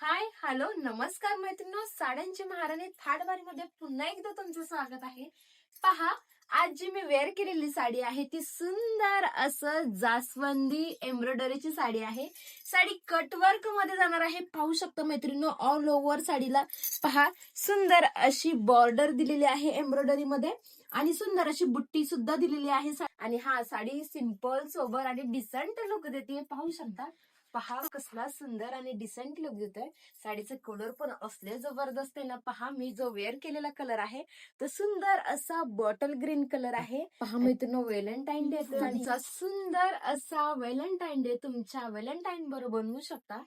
Hi hello नमस्कार मैत्रिणींनो, साड्यांची महाराणी थाटबारीमध्ये पुन्हा एकदा तुमचं स्वागत आहे. पहा, आज जी मी वेअर केलेली साडी आहे ती सुंदर असं जास्वंदी एम्ब्रॉयडरीची साडी आहे. साडी कटवर्क मध्ये जाणार आहे. पाहू शकता मैत्रिणींनो, ऑल ओव्हर साडीला पहा सुंदर अशी बॉर्डर दिलेली आहे एम्ब्रॉयडरी मध्ये आणि सुंदर अशी बुट्टी सुद्धा दिलेली आहे. आणि हा साडी सिंपल सोबर आणि डिसेंट लुक देते. पाहू शकता, पहा कसला सुंदर आणि डिसेंट लुक देतोय. साडीचे कलर पण असले जबरदस्त आहे ना. पहा, मी जो वेअर केलेला कलर आहे तो सुंदर असा बॉटल ग्रीन कलर आहे. पहा मैत्रिणींनो, व्हॅलेंटाईन डे तुमचा सुंदर असा व्हॅलेंटाईन डे तुमच्या व्हॅलेंटाईन बरोबर बनवू शकता.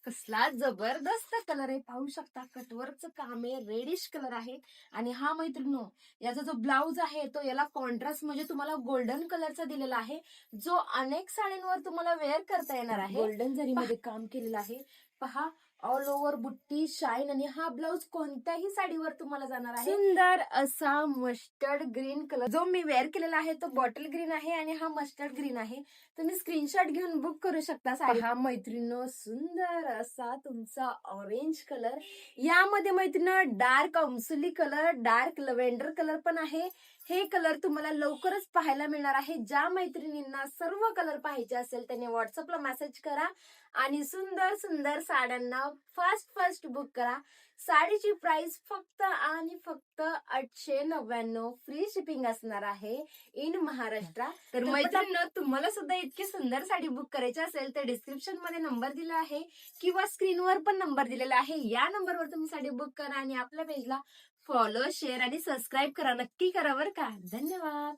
कसला जबरदस्त कलर आहे. पाहू शकता, कटवर्कचं काम आहे, रेडिश कलर आहे. आणि हा मैत्रिणींनो, याचा जो ब्लाउज आहे तो याला कॉन्ट्रास्ट म्हणजे तुम्हाला गोल्डन कलरचा दिलेला आहे, जो अनेक साड्यांवर तुम्हाला वेअर करता येणार आहे. गोल्डन जरीमध्ये काम केलेलं आहे. पहा, ऑल ओव्हर बुट्टी शाईन. आणि हा ब्लाउज कोणत्याही साडीवर तुम्हाला जाणार आहे. सुंदर असा मस्टर्ड ग्रीन कलर जो मी वेअर केलेला आहे तो बॉटल ग्रीन आहे आणि हा मस्टर्ड ग्रीन आहे. तुम्ही स्क्रीनशॉट घेऊन बुक करू शकता साडी. हा मैत्रिणींनो, सुंदर असा तुमचा ऑरेंज कलर, यामध्ये मैत्रिणींनो डार्क अंसुली कलर, डार्क लव्हेंडर कलर पण आहे. हे कलर तुम्हाला लवकरच पाहायला मिळणार आहे. ज्या मैत्रिणींना सर्व कलर पाहिजे असेल त्यांनी व्हॉट्सअपला मेसेज करा आणि सुंदर सुंदर साड्यांना फास्ट बुक करा. साडीची प्राइस फक्त आणि फक्त 899, फ्री शिपिंग असणार आहे इन महाराष्ट्र. तर मैत्रिणींनो, तुम्हाला सुद्धा इतकी सुंदर साडी बुक करायची असेल तर डिस्क्रिप्शन मध्ये नंबर दिला आहे किंवा स्क्रीनवर पण नंबर दिलेला आहे. या नंबरवर तुम्ही साडी बुक करा आणि आपल्या पेजला फॉलो, शेअर आणि सबस्क्राईब करा. नक्की करा बरं का. धन्यवाद.